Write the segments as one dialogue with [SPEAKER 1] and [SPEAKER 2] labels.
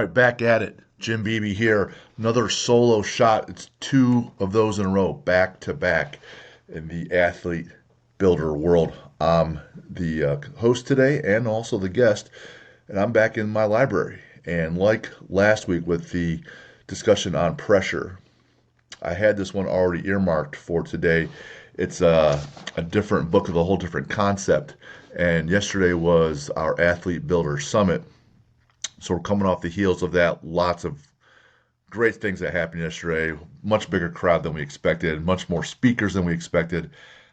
[SPEAKER 1] right, back at it. Jim Beebe here. Another solo shot. It's two of those in a row, back to back, in the athlete builder world. I'm the host today and also the guest, and I'm back in my library. And like last week with the discussion on pressure, I had this one already earmarked for today. It's a different book with a whole different concept. And yesterday was our Athlete Builder Summit. So we're coming off the heels of that. Lots of great things that happened yesterday. Much bigger crowd than we expected. Much more speakers than we expected.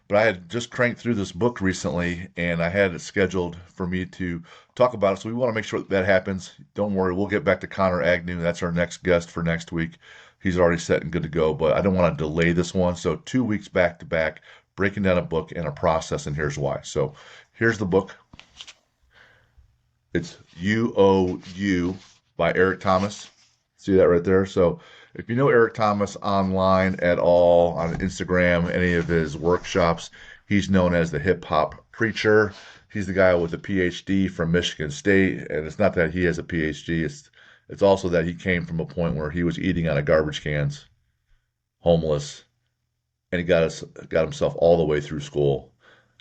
[SPEAKER 1] But I had just cranked through this book recently, and I had it scheduled for me to talk about it. So we want to make sure that happens. Don't worry, we'll get back to Connor Agnew. That's our next guest for next week. He's already set and good to go. But I don't want to delay this one. So 2 weeks back to back, breaking down a book and a process, and here's why. So here's the book. It's UOU by Eric Thomas. See that right there? So if you know Eric Thomas online at all, on Instagram, any of his workshops, he's known as the hip hop preacher. He's the guy with a PhD from Michigan State. And it's not that he has a PhD, it's also that he came from a point where he was eating out of garbage cans, homeless, and he got himself all the way through school,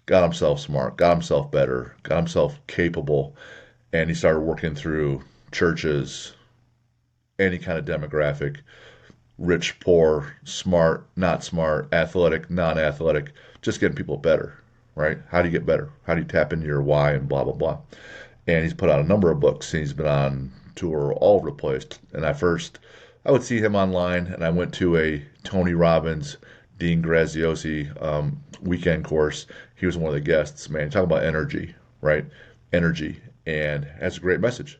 [SPEAKER 1] got himself smart, got himself better, got himself capable, and he started working through churches, any kind of demographic, rich, poor, smart, not smart, athletic, non-athletic, just getting people better, right? How do you get better? How do you tap into your why and blah, blah, blah. And he's put out a number of books, and he's been on tour all over the place. And I would see him online, and I went to a Tony Robbins, Dean Graziosi weekend course. He was one of the guests. Man, talk about energy, right? Energy, and has a great message.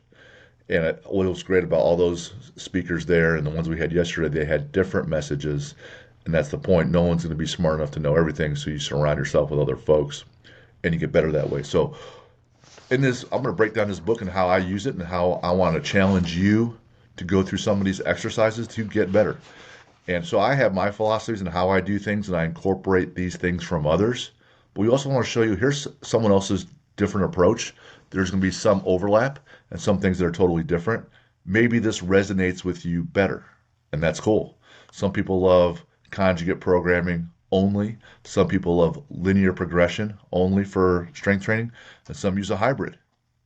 [SPEAKER 1] And what was great about all those speakers there and the ones we had yesterday, they had different messages. And that's the point. No one's going to be smart enough to know everything. So you surround yourself with other folks and you get better that way. So in this, I'm going to break down this book and how I use it and how I want to challenge you to go through some of these exercises to get better. And so I have my philosophies and how I do things, and I incorporate these things from others. But we also want to show you here's someone else's different approach. There's going to be some overlap and some things that are totally different. Maybe this resonates with you better, and that's cool. Some people love conjugate programming only. Some people love linear progression only for strength training, and some use a hybrid.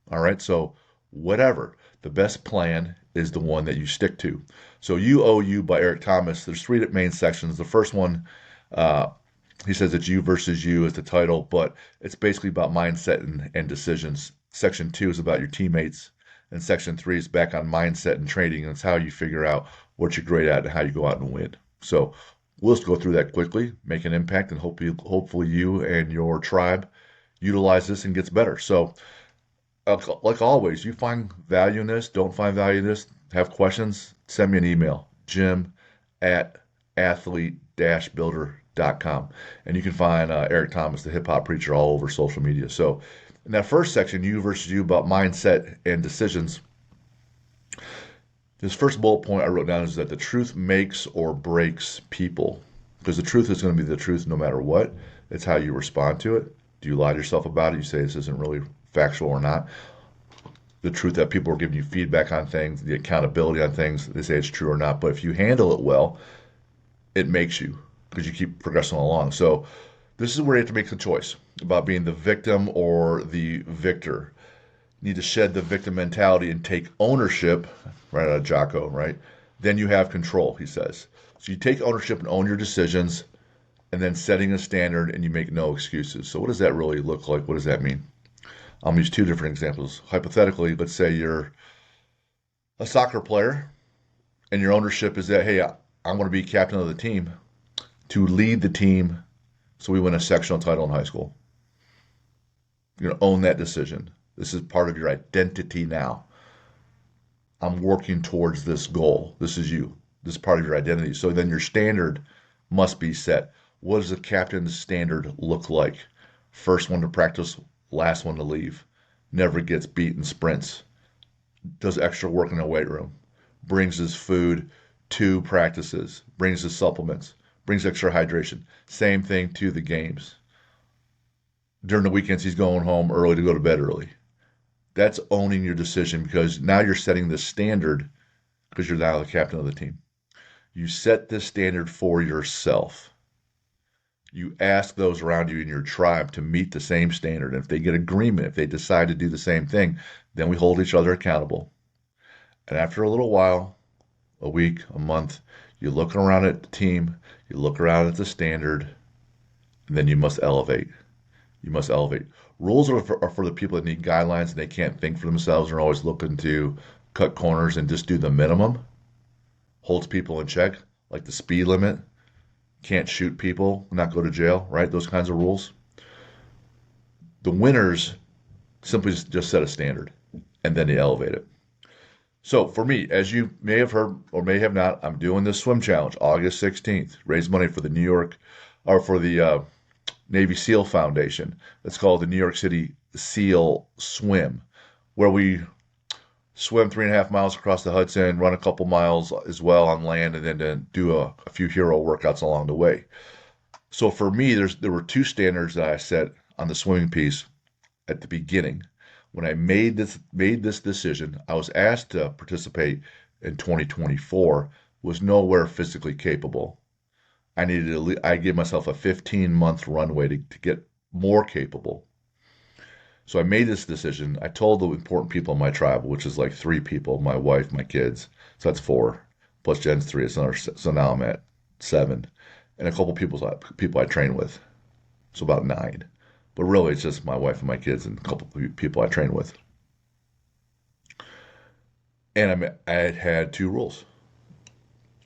[SPEAKER 1] All right, so whatever. The best plan is the one that you stick to. So UOU by Eric Thomas, there's three main sections. The first one, he says it's you versus you is the title, but it's basically about mindset and decisions. Section 2 is about your teammates, and Section 3 is back on mindset and training, and it's how you figure out what you're great at and how you go out and win. So we'll just go through that quickly, make an impact, and hopefully you and your tribe utilize this and gets better. So like always, you find value in this, don't find value in this, have questions, send me an email, jim@athlete-builder.com. And you can find Eric Thomas, the hip hop preacher, all over social media. So in that first section, you versus you, about mindset and decisions, this first bullet point I wrote down is that the truth makes or breaks people. Because the truth is going to be the truth no matter what. It's how you respond to it. Do you lie to yourself about it? You say this isn't really factual or not. The truth that people are giving you feedback on things, the accountability on things, they say it's true or not. But if you handle it well, it makes you, because you keep progressing along. So this is where you have to make the choice about being the victim or the victor. You need to shed the victim mentality and take ownership, right out of Jocko, right? Then you have control, he says. So you take ownership and own your decisions, and then setting a standard, and you make no excuses. So what does that really look like? What does that mean? I'll use two different examples. Hypothetically, let's say you're a soccer player, and your ownership is that, hey, I want to be captain of the team to lead the team so we win a sectional title in high school. You're going to own that decision. This is part of your identity now. I'm working towards this goal. This is you. This is part of your identity. So then your standard must be set. What does a captain's standard look like? First one to practice, last one to leave. Never gets beat in sprints. Does extra work in the weight room. Brings his food to practices. Brings his supplements. Brings extra hydration. Same thing to the games. During the weekends, he's going home early to go to bed early. That's owning your decision, because now you're setting the standard because you're now the captain of the team. You set this standard for yourself. You ask those around you in your tribe to meet the same standard. And if they get agreement, if they decide to do the same thing, then we hold each other accountable. And after a little while, a week, a month, you look around at the team, you look around at the standard, and then you must elevate. You must elevate. Rules are for the people that need guidelines and they can't think for themselves and are always looking to cut corners and just do the minimum. Holds people in check, like the speed limit. Can't shoot people, not go to jail, right? Those kinds of rules. The winners simply just set a standard and then they elevate it. So for me, as you may have heard or may have not, I'm doing this swim challenge August 16th. Raise money for the New York or for the Navy SEAL Foundation. It's called the New York City SEAL Swim, where we swim 3.5 miles across the Hudson, run a couple miles as well on land, and then do a few hero workouts along the way. So for me, there were two standards that I set on the swimming piece at the beginning. When I made this decision, I was asked to participate in 2024, was nowhere physically capable. I gave myself a 15-month runway to get more capable. So I made this decision. I told the important people in my tribe, which is like 3 people, my wife, my kids. So that's 4, plus Jen's 3. It's another, so now I'm at 7. And a couple people I train with. So about 9. But really, it's just my wife and my kids and a couple people I train with. And I had 2 rules.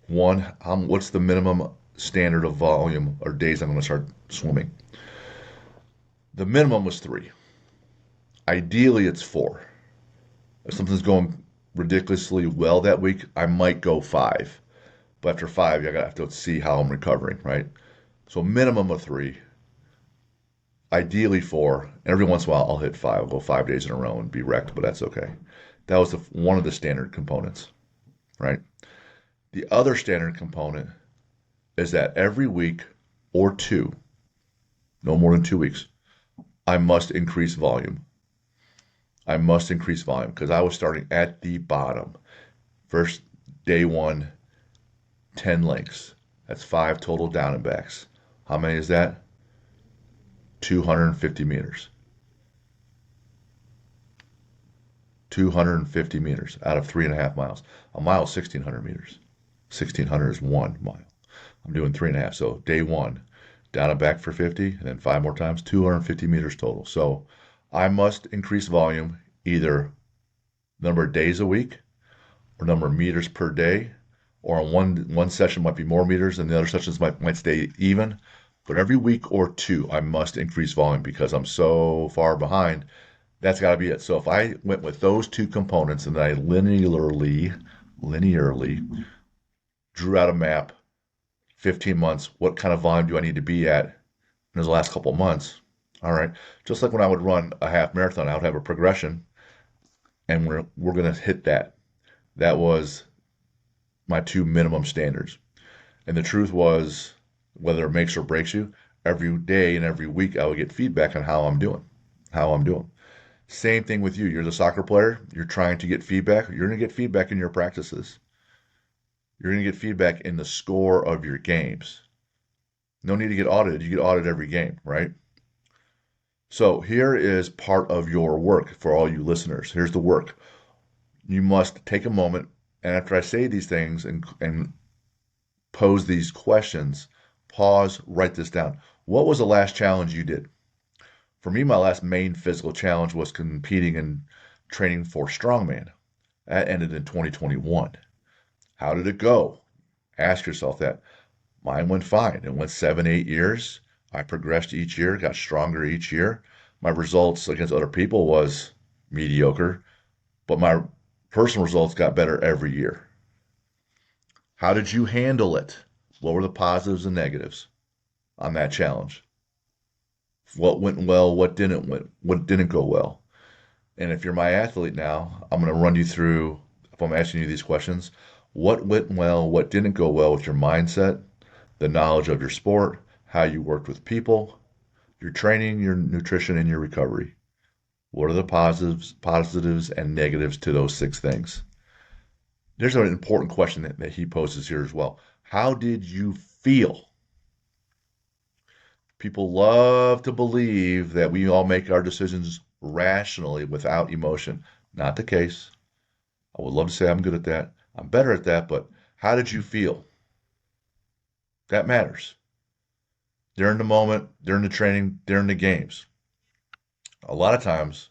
[SPEAKER 1] One, what's the minimum standard of volume or days I'm going to start swimming? The minimum was 3. Ideally, it's 4. If something's going ridiculously well that week, I might go 5. But after 5, I have to see how I'm recovering, right? So minimum of 3. Ideally 4. And every once in a while, I'll hit 5. I'll go 5 days in a row and be wrecked, but that's okay. That was one of the standard components, right? The other standard component is that every week or 2, no more than 2 weeks, I must increase volume. I must increase volume because I was starting at the bottom. First, day 1, 10 lengths. That's 5 total down and backs. How many is that? 250 meters. 250 meters out of 3.5 miles. A mile is 1,600 meters. 1,600 is 1 mile. I'm doing 3.5. So day 1, down and back for 50, and then 5 more times, 250 meters total. So I must increase volume either number of days a week or number of meters per day, or on one session might be more meters and the other sessions might stay even. But every week or 2, I must increase volume because I'm so far behind. That's got to be it. So if I went with those 2 components and then I linearly drew out a map, 15 months, what kind of volume do I need to be at in those last couple of months? All right. Just like when I would run a half marathon, I would have a progression and we're going to hit that. That was my 2 minimum standards. And the truth was, whether it makes or breaks you, every day and every week I would get feedback on how I'm doing. Same thing with you. You're the soccer player. You're trying to get feedback. You're going to get feedback in your practices. You're going to get feedback in the score of your games. No need to get audited. You get audited every game, right? So here is part of your work for all you listeners. Here's the work. You must take a moment, and after I say these things and pose these questions, pause, write this down. What was the last challenge you did? For me, my last main physical challenge was competing and training for strongman. That ended in 2021. How did it go? Ask yourself that. Mine went fine. It went 7, 8 years. I progressed each year, got stronger each year. My results against other people was mediocre, but my personal results got better every year. How did you handle it? What were the positives and negatives on that challenge? What went well? What didn't go well? And if you're my athlete now, I'm going to run you through, if I'm asking you these questions, what went well, what didn't go well with your mindset, the knowledge of your sport, how you worked with people, your training, your nutrition, and your recovery. What are the positives and negatives to those 6 things? There's an important question that he poses here as well. How did you feel? People love to believe that we all make our decisions rationally without emotion. Not the case. I would love to say I'm good at that. I'm better at that, but how did you feel? That matters. During the moment, during the training, during the games. A lot of times,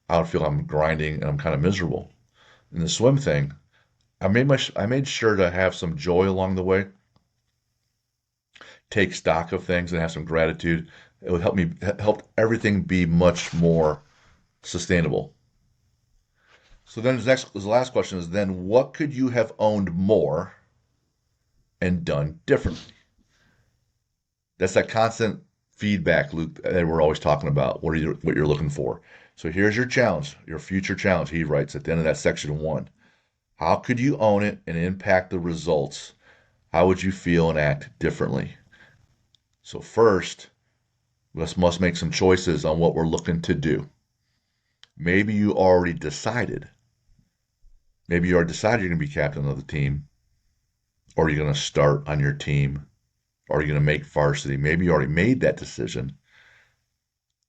[SPEAKER 1] I would feel I'm grinding and I'm kind of miserable. In the swim thing, I made sure to have some joy along the way, take stock of things, and have some gratitude. It would help everything be much more sustainable. So then the last question is then what could you have owned more and done differently? That's that constant feedback loop that we're always talking about. What you're looking for. So here's your challenge, your future challenge. He writes at the end of that section 1. How could you own it and impact the results? How would you feel and act differently? So first, let's must make some choices on what we're looking to do. Maybe you already decided. Maybe you already decided you're going to be captain of the team, or you're going to start on your team, or you're going to make varsity. Maybe you already made that decision.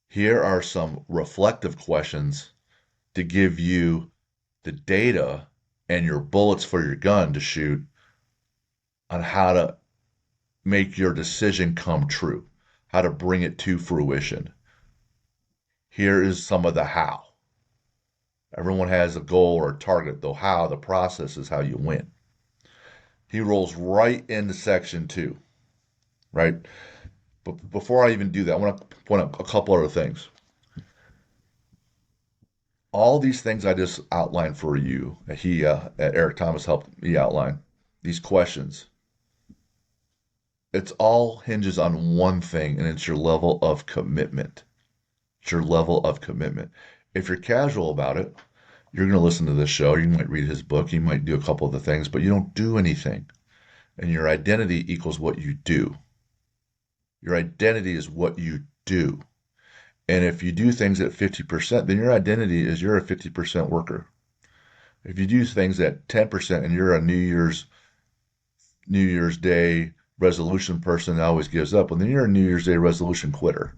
[SPEAKER 1] Here are some reflective questions to give you the data and your bullets for your gun to shoot on how to make your decision come true, how to bring it to fruition. Here is some of the how. Everyone has a goal or a target, though how, the process is how you win. He rolls right into section 2, right? But before I even do that, I want to point out a couple other things. All these things I just outlined for you, Eric Thomas helped me outline, these questions, it's all hinges on one thing, and it's your level of commitment. It's your level of commitment. If you're casual about it, you're going to listen to this show. You might read his book. You might do a couple of the things, but you don't do anything. And your identity equals what you do. Your identity is what you do. And if you do things at 50%, then your identity is you're a 50% worker. If you do things at 10% and you're a New Year's Day resolution person that always gives up, well, then you're a New Year's Day resolution quitter.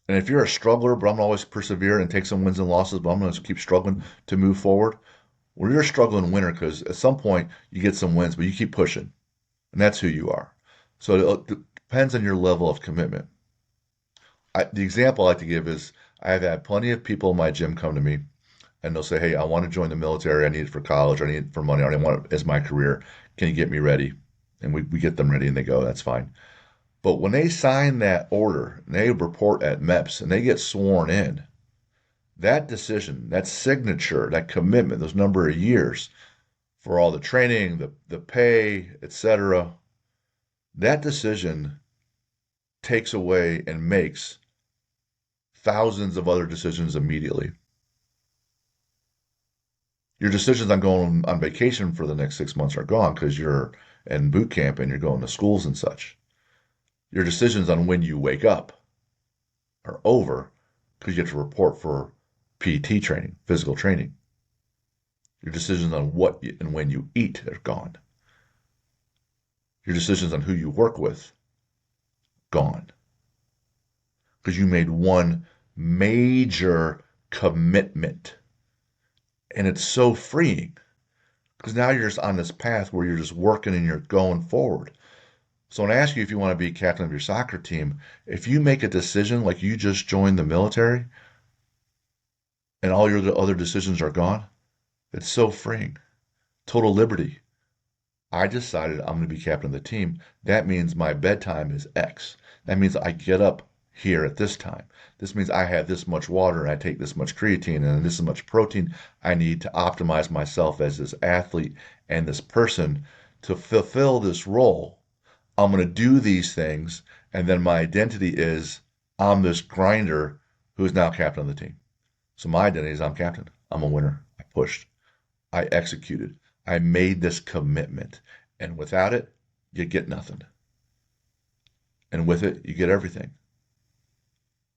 [SPEAKER 1] And if you're a struggler, but I'm gonna always persevere and take some wins and losses, but I'm going to keep struggling to move forward, well, you're a struggling winner because at some point you get some wins, but you keep pushing. And that's who you are. So it depends on your level of commitment. The example I like to give is I've had plenty of people in my gym come to me and they'll say, hey, I want to join the military. I need it for college. I need it for money. I don't want it as my career. Can you get me ready? And we get them ready and they go, that's fine. But when they sign that order and they report at MEPS and they get sworn in, that decision, that signature, that commitment, those number of years for all the training, the pay, etc., that decision takes away and makes thousands of other decisions immediately. Your decisions on going on vacation for the next 6 months are gone because you're in boot camp and you're going to schools and such. Your decisions on when you wake up are over because you have to report for PT training, physical training. Your decisions on what and when you eat are gone. Your decisions on who you work with, gone. Because you made one major commitment. And it's so freeing. Because now you're just on this path where you're just working and you're going forward. So when I ask you if you want to be captain of your soccer team, if you make a decision like you just joined the military and all your other decisions are gone, it's so freeing. Total liberty. I decided I'm going to be captain of the team. That means my bedtime is X. That means I get up here at this time. This means I have this much water and I take this much creatine and this much protein I need to optimize myself as this athlete and this person to fulfill this role. I'm going to do these things, and then my identity is I'm this grinder who's now captain of the team. So my identity is I'm captain. I'm a winner. I pushed. I executed. I made this commitment. And without it, you get nothing. And with it, you get everything.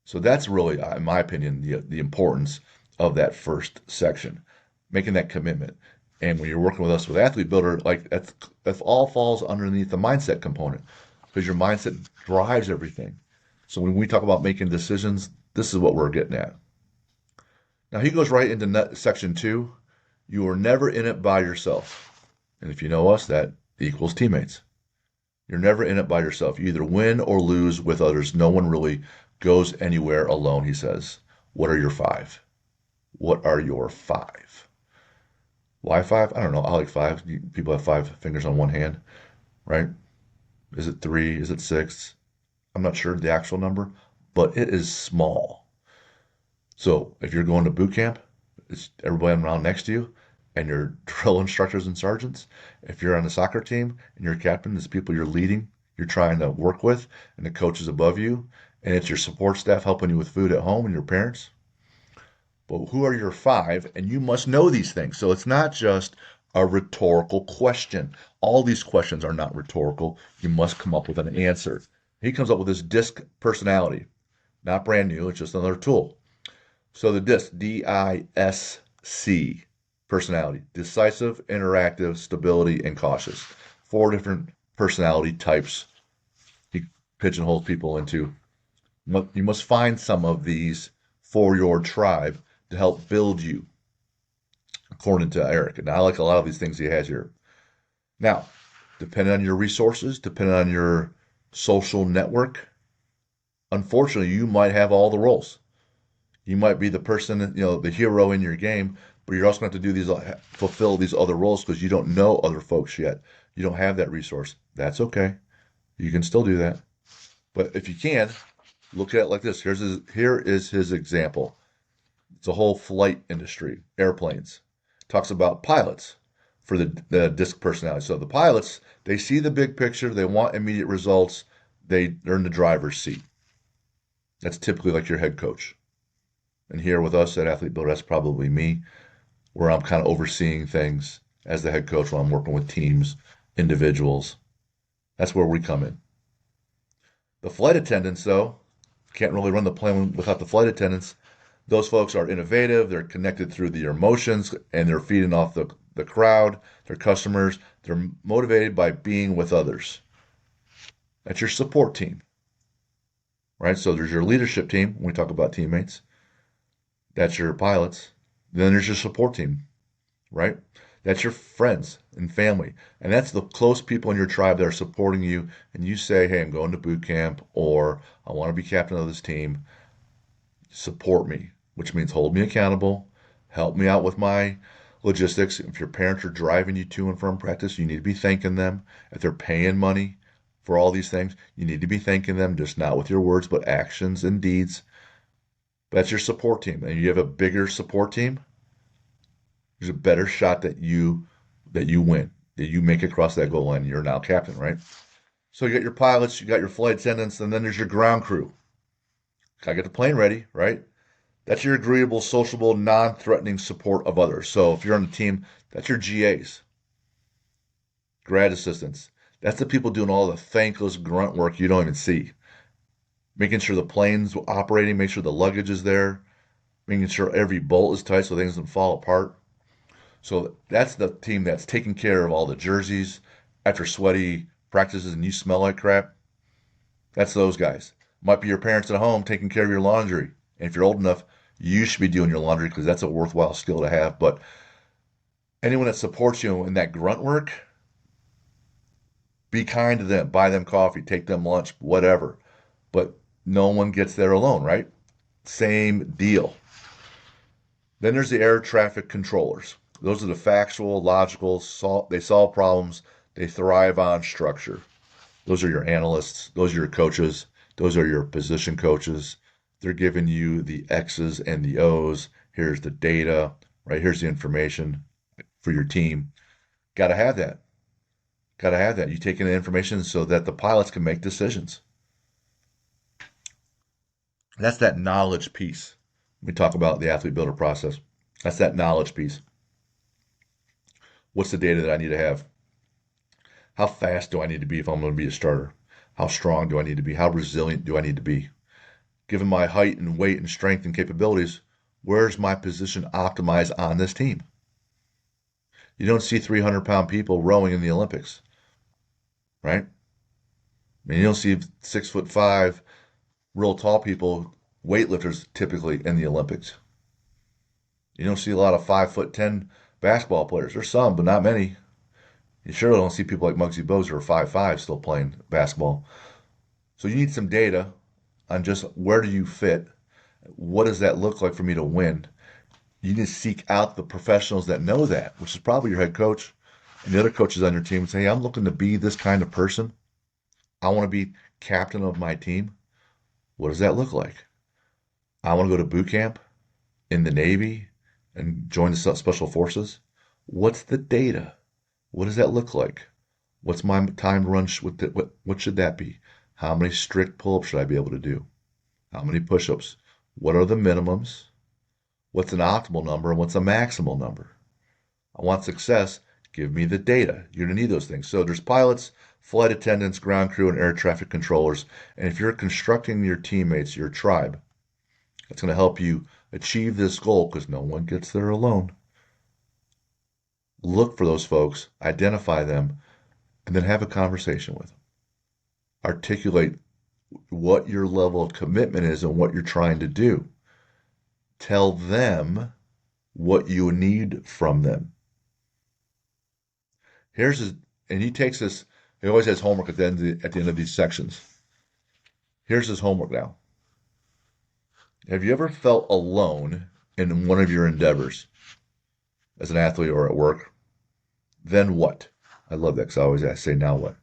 [SPEAKER 1] So that's really, in my opinion, the importance of that first section. making that commitment. And when you're working with us with Athlete Builder, like that all falls underneath the mindset component because your mindset drives everything. So when we talk about making decisions, this is what we're getting at. Now he goes right into section two. You are never in it by yourself. And if you know us, that equals teammates. You're never in it by yourself. You either win or lose with others. No one really goes anywhere alone, he says. What are your five? What are your five? Why five? I don't know. I like five. People have five fingers on one hand, right? Is it three? Is it six? I'm not sure the actual number, but it is small. So if you're going to boot camp, it's everybody around next to you and your drill instructors and sergeants. If you're on the soccer team and your captain is people you're leading, you're trying to work with, and the coach is above you, and it's your support staff helping you with food at home and your parents. But who are your five? And you must know these things. So it's not just a rhetorical question. All these questions are not rhetorical. You must come up with an answer. He comes up with this DISC personality. Not brand new, it's just another tool. So the DISC, DISC personality, decisive, interactive, stability, and cautious. Four different personality types he pigeonholes people into. You must find some of these for your tribe to help build you, according to Eric. And I like a lot of these things he has here. Now, depending on your resources, depending on your social network, unfortunately, you might have all the roles. You might be the person, the hero in your game, but you're also going to have to do fulfill these other roles because you don't know other folks yet. You don't have that resource. That's okay. You can still do that. But if you can, look at it like this. Here is his example. It's a whole flight industry, airplanes. Talks about pilots for the DISC personality. So the pilots, they see the big picture. They want immediate results. They're in the driver's seat. That's typically like your head coach. And here with us at Athlete Builder, that's probably me, where I'm kind of overseeing things as the head coach while I'm working with teams, individuals. That's where we come in. The flight attendants, though, can't really run the plane without the flight attendants. Those folks are innovative. They're connected through their emotions, and they're feeding off the crowd, their customers. They're motivated by being with others. That's your support team, right? So there's your leadership team when we talk about teammates. That's your pilots. Then there's your support team, right? That's your friends and family. And that's the close people in your tribe that are supporting you. And you say, hey, I'm going to boot camp, or I want to be captain of this team. Support me, which means hold me accountable, help me out with my logistics. If your parents are driving you to and from practice, you need to be thanking them. If they're paying money for all these things, you need to be thanking them, just not with your words, but actions and deeds. That's your support team. And you have a bigger support team, there's a better shot that you win, that you make it across that goal line. You're now captain, right? So you got your pilots, you got your flight attendants, and then there's your ground crew. Gotta get the plane ready, right? That's your agreeable, sociable, non-threatening support of others. So if you're on the team, that's your GAs, grad assistants. That's the people doing all the thankless grunt work you don't even see. Making sure the plane's operating, make sure the luggage is there, making sure every bolt is tight so things don't fall apart. So that's the team that's taking care of all the jerseys after sweaty practices and you smell like crap. That's those guys. Might be your parents at home taking care of your laundry. And if you're old enough, you should be doing your laundry because that's a worthwhile skill to have. But anyone that supports you in that grunt work, be kind to them, buy them coffee, take them lunch, whatever. But no one gets there alone, right? Same deal. Then there's the air traffic controllers. Those are the factual, logical, they solve problems, they thrive on structure. Those are your analysts, those are your coaches, those are your position coaches. They're giving you the X's and the O's. Here's the data, right? Here's the information for your team. Got to have that. Got to have that. You take in the information so that the pilots can make decisions. That's that knowledge piece. We talk about the athlete builder process. That's that knowledge piece. What's the data that I need to have? How fast do I need to be if I'm going to be a starter? How strong do I need to be? How resilient do I need to be? Given my height and weight and strength and capabilities, where's my position optimized on this team? You don't see 300-pound people rowing in the Olympics, right? I mean, you don't see 6'5" real tall people, weightlifters typically in the Olympics. You don't see a lot of 5'10" basketball players. There's some, but not many. You sure don't see people like Muggsy Bogues who are 5'5" still playing basketball. So you need some data on just where do you fit? What does that look like for me to win? You need to seek out the professionals that know that, which is probably your head coach and the other coaches on your team and say, hey, I'm looking to be this kind of person. I want to be captain of my team. What does that look like? I want to go to boot camp in the Navy and join the Special Forces. What's the data? What does that look like? What's my time run? What should that be? How many strict pull-ups should I be able to do? How many push-ups? What are the minimums? What's an optimal number and what's a maximal number? I want success. Give me the data. You're going to need those things. So there's pilots, flight attendants, ground crew, and air traffic controllers. And if you're constructing your teammates, your tribe, it's going to help you achieve this goal because no one gets there alone. Look for those folks, identify them, and then have a conversation with them. Articulate what your level of commitment is and what you're trying to do. Tell them what you need from them. Here's his, and he takes this, he always has homework at the end of these sections. Here's his homework now. Have you ever felt alone in one of your endeavors as an athlete or at work? Then what? I love that because I always say, now what?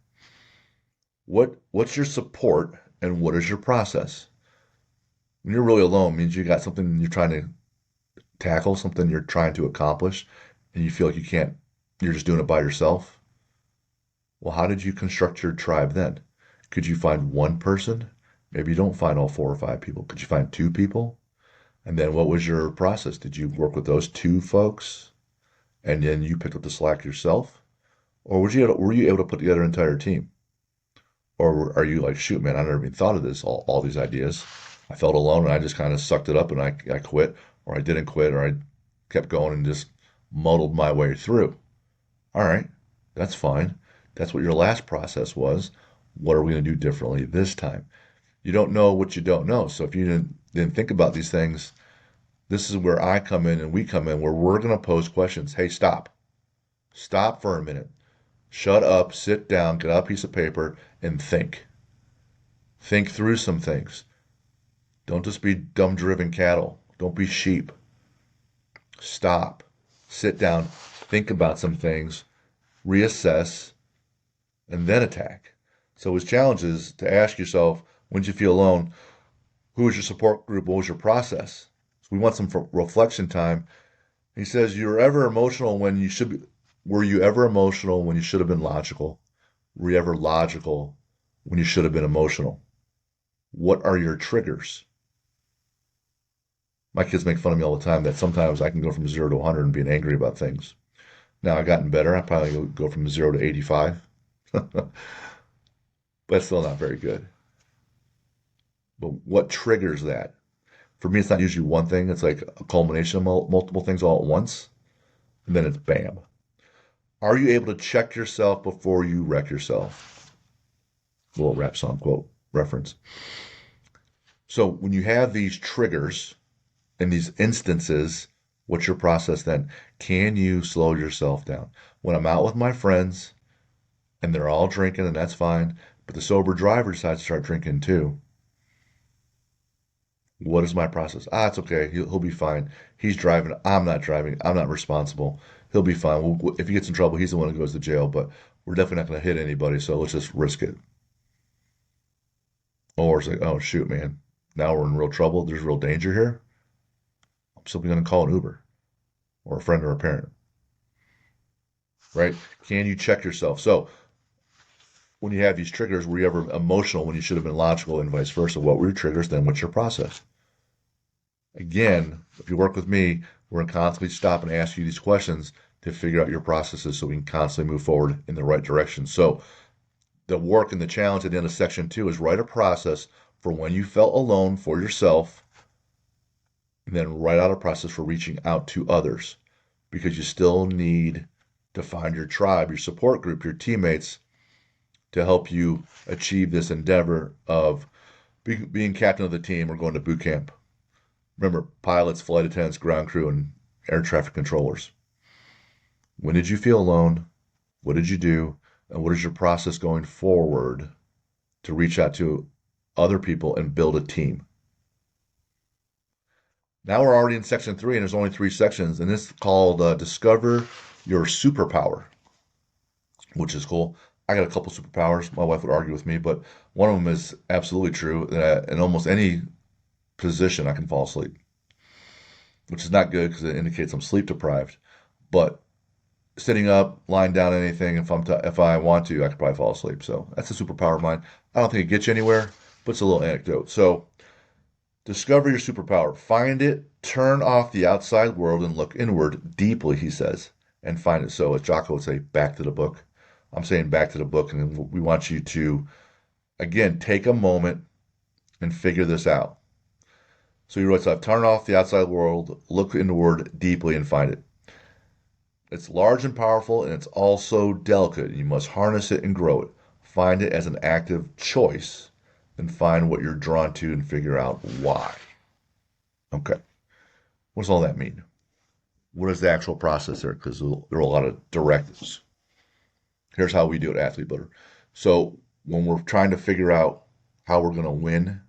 [SPEAKER 1] What's your support and what is your process? When you're really alone, it means you got something you're trying to tackle, something you're trying to accomplish, and you feel like you can't, you're just doing it by yourself. Well, how did you construct your tribe then? Could you find one person? Maybe you don't find all 4 or 5 people. Could you find 2 people? And then what was your process? Did you work with those 2 folks and then you picked up the slack yourself? Or were you able to put together an entire team? Or are you like, shoot, man, I never even thought of this, all these ideas. I felt alone and I just kind of sucked it up and I quit, or I didn't quit, or I kept going and just muddled my way through. All right, that's fine. That's what your last process was. What are we going to do differently this time? You don't know what you don't know. So if you didn't think about these things, this is where I come in and we come in, where we're going to pose questions. Hey, stop. Stop for a minute. Shut up, sit down, get out a piece of paper, and think. Think through some things. Don't just be dumb driven cattle. Don't be sheep. Stop. Sit down, think about some things, reassess, and then attack. So his challenge is to ask yourself, when did you feel alone? Who was your support group? What was your process? So we want some reflection time. He says, "You're ever emotional when you should be. Were you ever emotional when you should have been logical? Were you ever logical when you should have been emotional? What are your triggers?" My kids make fun of me all the time that sometimes I can go from 0 to 100 and being angry about things. Now I've gotten better. I probably go from 0 to 85, but still not very good. But what triggers that? For me, it's not usually one thing. It's like a culmination of multiple things all at once, and then it's bam. Are you able to check yourself before you wreck yourself? Little rap song quote reference. So when you have these triggers in these instances, what's your process then? Can you slow yourself down? When I'm out with my friends and they're all drinking, and that's fine, but the sober driver decides to start drinking too. What is my process? It's okay. He'll be fine. He's driving. I'm not driving. I'm not responsible. He'll be fine. If he gets in trouble, he's the one who goes to jail, but we're definitely not going to hit anybody, so let's just risk it. Or it's like, oh, shoot, man. Now we're in real trouble. There's real danger here. I'm simply going to call an Uber or a friend or a parent. Right? Can you check yourself? So when you have these triggers, were you ever emotional when you should have been logical, and vice versa? What were your triggers? Then what's your process? Again, if you work with me, we're going to constantly stop and ask you these questions to figure out your processes so we can constantly move forward in the right direction. So the work and the challenge at the end of section 2 is write a process for when you felt alone for yourself, and then write out a process for reaching out to others, because you still need to find your tribe, your support group, your teammates to help you achieve this endeavor of being captain of the team or going to boot camp. Remember, pilots, flight attendants, ground crew, and air traffic controllers. When did you feel alone? What did you do? And what is your process going forward to reach out to other people and build a team? Now we're already in section 3, and there's only 3 sections, and this is called Discover Your Superpower, which is cool. I got a couple superpowers. My wife would argue with me, but one of them is absolutely true that in almost any position I can fall asleep, which is not good because it indicates I'm sleep deprived. But sitting up, lying down, anything, if I want to, I could probably fall asleep. So that's a superpower of mine. I don't think it gets you anywhere, but it's a little anecdote. So discover your superpower. Find it, turn off the outside world, and look inward deeply, he says, and find it. So, as Jocko would say, back to the book. I'm saying back to the book, and we want you to, again, take a moment and figure this out. So he writes, I've turned off the outside world, look inward deeply, and find it. It's large and powerful, and it's also delicate. You must harness it and grow it. Find it as an active choice and find what you're drawn to and figure out why. Okay. What does all that mean? What is the actual process there? Because there are a lot of directives. Here's how we do it, Athlete Builder. So when we're trying to figure out how we're going to win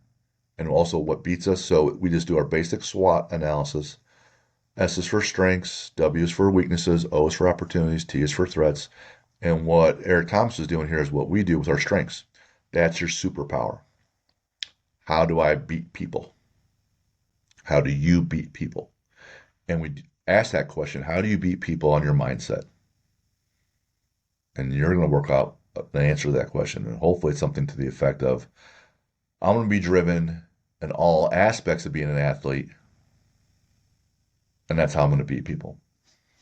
[SPEAKER 1] and also what beats us, so we just do our basic SWOT analysis. S is for strengths, W is for weaknesses, O is for opportunities, T is for threats. And what Eric Thomas is doing here is what we do with our strengths. That's your superpower. How do I beat people? How do you beat people? And we ask that question, how do you beat people on your mindset? And you're going to work out the answer to that question. And hopefully it's something to the effect of, I'm going to be driven in all aspects of being an athlete. And that's how I'm going to beat people.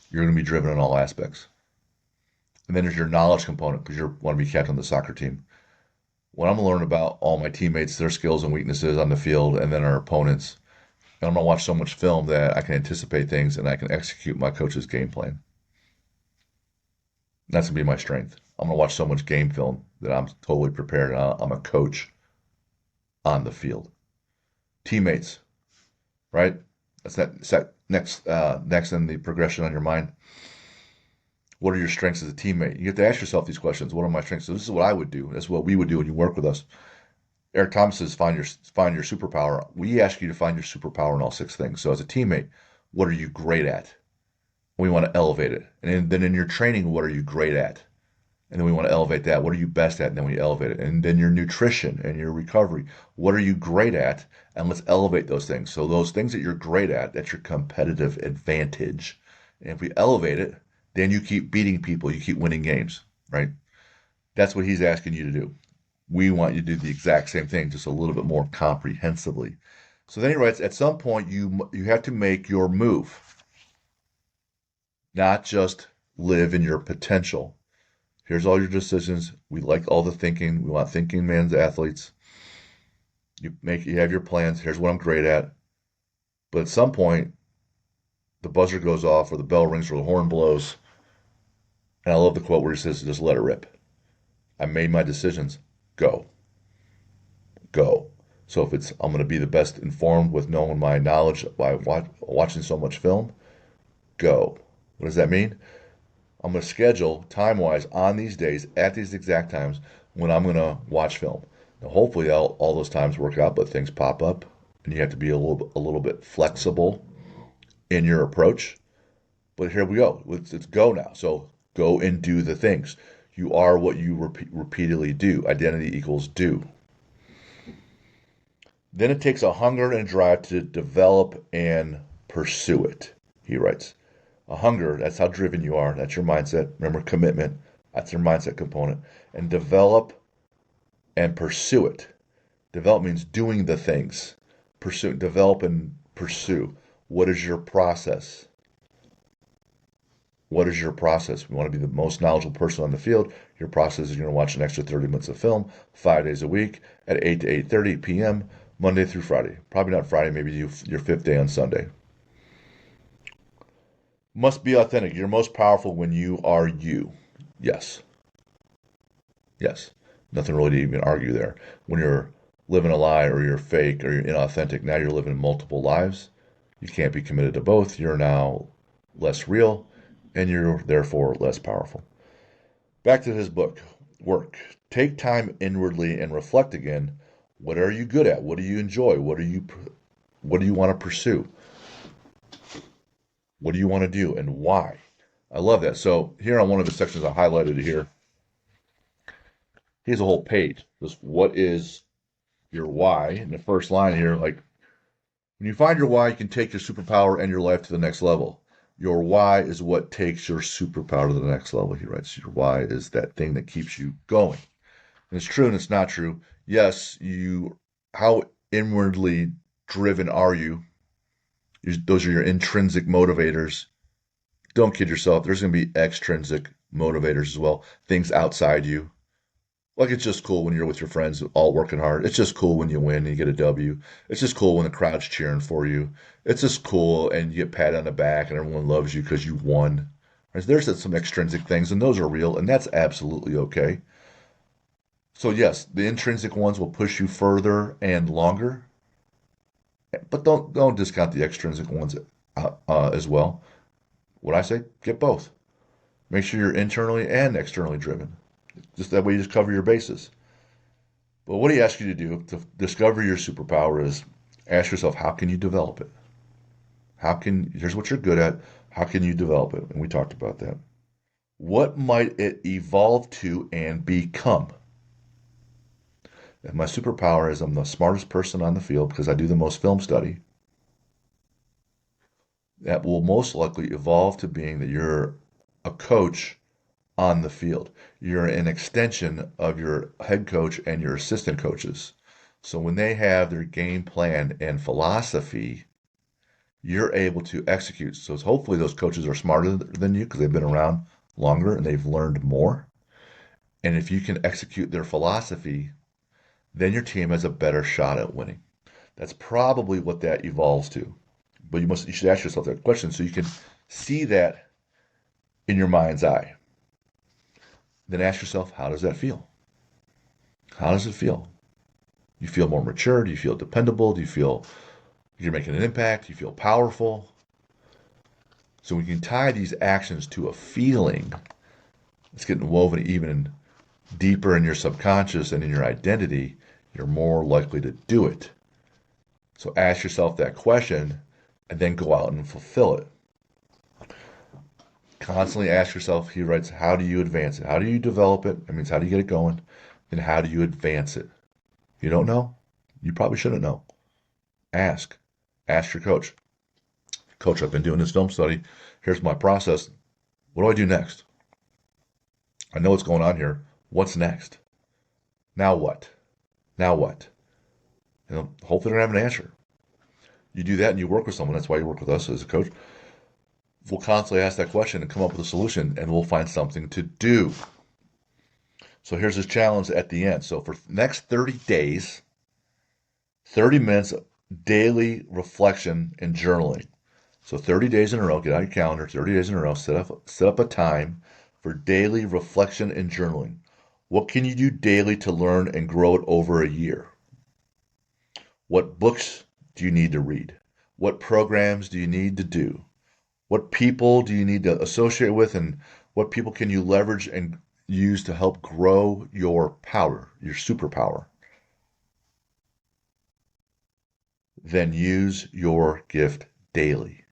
[SPEAKER 1] You're going to be driven in all aspects. And then there's your knowledge component because you want to be captain of the soccer team. When I'm going to learn about all my teammates, their skills and weaknesses on the field, and then our opponents, and I'm going to watch so much film that I can anticipate things and I can execute my coach's game plan. That's going to be my strength. I'm going to watch so much game film that I'm totally prepared. And I'm a coach on the field. Teammates, right? That's that next in the progression on your mind. What are your strengths as a teammate? You have to ask yourself these questions. What are my strengths? So this is what I would do. That's what we would do when you work with us. Eric Thomas says, find your superpower. We ask you to find your superpower in all 6 things. So as a teammate, what are you great at? We want to elevate it. And then in your training, what are you great at? And then we want to elevate that. What are you best at? And then we elevate it. And then your nutrition and your recovery. What are you great at? And let's elevate those things. So those things that you're great at, that's your competitive advantage. And if we elevate it, then you keep beating people. You keep winning games, right? That's what he's asking you to do. We want you to do the exact same thing, just a little bit more comprehensively. So then he writes, at some point, you have to make your move, not just live in your potential. Here's all your decisions. We like all the thinking. We want thinking man's athletes. You have your plans. Here's what I'm great at. But at some point, the buzzer goes off or the bell rings or the horn blows. And I love the quote where he says, just let it rip. I made my decisions. Go. Go. So if it's, I'm going to be the best informed with knowing my knowledge by watching so much film, go. What does that mean? I'm going to schedule time-wise on these days at these exact times when I'm going to watch film. Now, hopefully all those times work out, but things pop up, and you have to be a little bit flexible in your approach. But here we go. Let's go now. So go and do the things. You are what you repeatedly do. Identity equals do. Then it takes a hunger and a drive to develop and pursue it, he writes. A hunger, that's how driven you are. That's your mindset. Remember, commitment, that's your mindset component. And develop and pursue it. Develop means doing the things. Pursue, develop and pursue. What is your process? What is your process? We want to be the most knowledgeable person on the field. Your process is you're going to watch an extra 30 minutes of film 5 days a week at 8 to 8:30 p.m. Monday through Friday. Probably not Friday, maybe your 5th day on Sunday. Must be authentic. You're most powerful when you are you. Yes. Yes. Nothing really to even argue there. When you're living a lie or you're fake or you're inauthentic, now you're living multiple lives. You can't be committed to both. You're now less real and you're therefore less powerful. Back to his book, Work. Take time inwardly and reflect again. What are you good at? What do you enjoy? What do you want to pursue? What do you want to do and why? I love that. So here on one of the sections I highlighted here, here's a whole page. This what is your why? In the first line here, like when you find your why, you can take your superpower and your life to the next level. Your why is what takes your superpower to the next level. He writes, your why is that thing that keeps you going. And it's true and it's not true. Yes, how inwardly driven are you? Those are your intrinsic motivators. Don't kid yourself. There's going to be extrinsic motivators as well, things outside you. Like it's just cool when you're with your friends all working hard. It's just cool when you win and you get a W. It's just cool when the crowd's cheering for you. It's just cool and you get pat on the back and everyone loves you because you won. There's some extrinsic things and those are real and that's absolutely okay. So yes, the intrinsic ones will push you further and longer, but don't discount the extrinsic ones as well. What I say, get both. Make sure you're internally and externally driven. Just that way you just cover your bases. But what he asks you to do to discover your superpower is ask yourself, how can you develop it? Here's what you're good at. How can you develop it? And we talked about that. What might it evolve to and become? If my superpower is I'm the smartest person on the field because I do the most film study, that will most likely evolve to being that you're a coach on the field. You're an extension of your head coach and your assistant coaches. So when they have their game plan and philosophy, you're able to execute. So hopefully those coaches are smarter than you because they've been around longer and they've learned more. And if you can execute their philosophy, then your team has a better shot at winning. That's probably what that evolves to. But you should ask yourself that question so you can see that in your mind's eye. Then ask yourself, how does that feel? How does it feel? You feel more mature? Do you feel dependable? Do you feel you're making an impact? Do you feel powerful? So we can tie these actions to a feeling. It's getting woven even deeper in your subconscious and in your identity. You're more likely to do it. So ask yourself that question and then go out and fulfill it. Constantly ask yourself, he writes, how do you advance it? How do you develop it? That means how do you get it going? And how do you advance it? If you don't know, you probably shouldn't know. Ask. Ask your coach. Coach, I've been doing this film study. Here's my process. What do I do next? I know what's going on here. What's next? Now what? Now what? And hopefully they don't have an answer. You do that and you work with someone. That's why you work with us as a coach. We'll constantly ask that question and come up with a solution, and we'll find something to do. So here's this challenge at the end. So for the next 30 days, 30 minutes daily reflection and journaling. So 30 days in a row, get out your calendar, 30 days in a row, set up a time for daily reflection and journaling. What can you do daily to learn and grow it over a year? What books do you need to read? What programs do you need to do? What people do you need to associate with, and what people can you leverage and use to help grow your power, your superpower? Then use your gift daily.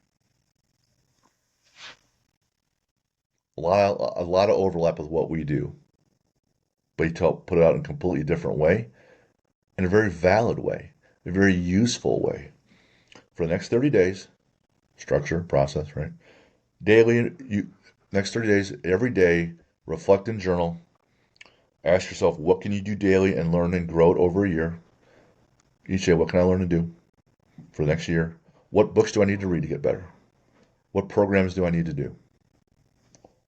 [SPEAKER 1] A lot of overlap with what we do, but you put it out in a completely different way, in a very valid way, a very useful way. For the next 30 days, structure, process, right? Daily, next 30 days, every day, reflect and journal. Ask yourself, what can you do daily and learn and grow it over a year? Each day, what can I learn and do for the next year? What books do I need to read to get better? What programs do I need to do?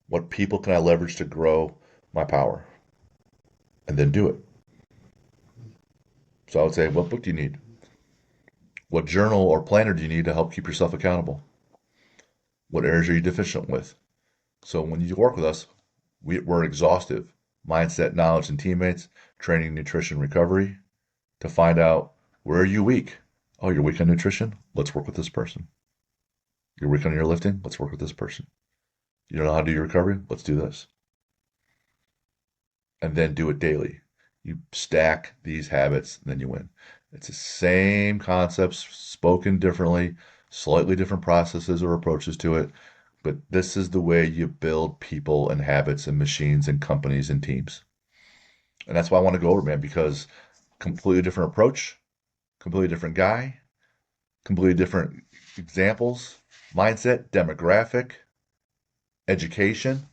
[SPEAKER 1] What people can I leverage to grow my power? And then do it. So I would say, what book do you need? What journal or planner do you need to help keep yourself accountable? What areas are you deficient with? So when you work with us, we're exhaustive. Mindset, knowledge, and teammates, training, nutrition, recovery, to find out where are you weak. Oh, you're weak on nutrition? Let's work with this person. You're weak on your lifting? Let's work with this person. You don't know how to do your recovery? Let's do this. And then do it daily. You stack these habits, and then you win. It's the same concepts spoken differently, slightly different processes or approaches to it, but this is the way you build people and habits and machines and companies and teams. And that's why I want to go over, man, because completely different approach, completely different guy, completely different examples, mindset, demographic, education.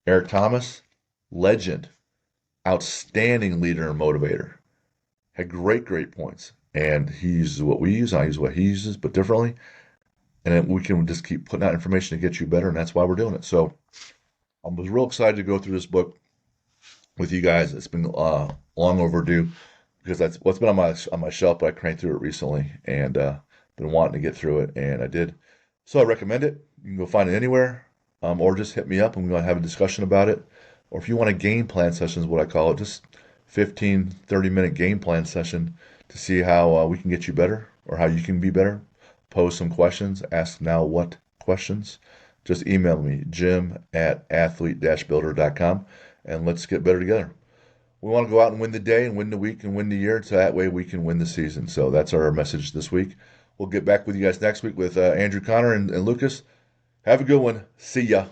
[SPEAKER 1] Eric Thomas, legend, outstanding leader and motivator. Had great, great points. And he uses what we use, I use what he uses, but differently. And then we can just keep putting out information to get you better, and that's why we're doing it. So I was real excited to go through this book with you guys. It's been long overdue because that's what's been on my shelf, but I cranked through it recently and been wanting to get through it, and I did. So I recommend it. You can go find it anywhere, or just hit me up and we're going to have a discussion about it. Or if you want a game plan session, is what I call it, just 15, 30-minute game plan session to see how we can get you better or how you can be better. Pose some questions, ask now what questions. Just email me, jim@athlete-builder.com, and let's get better together. We want to go out and win the day and win the week and win the year, so that way we can win the season. So that's our message this week. We'll get back with you guys next week with Andrew Connor and Lucas. Have a good one. See ya.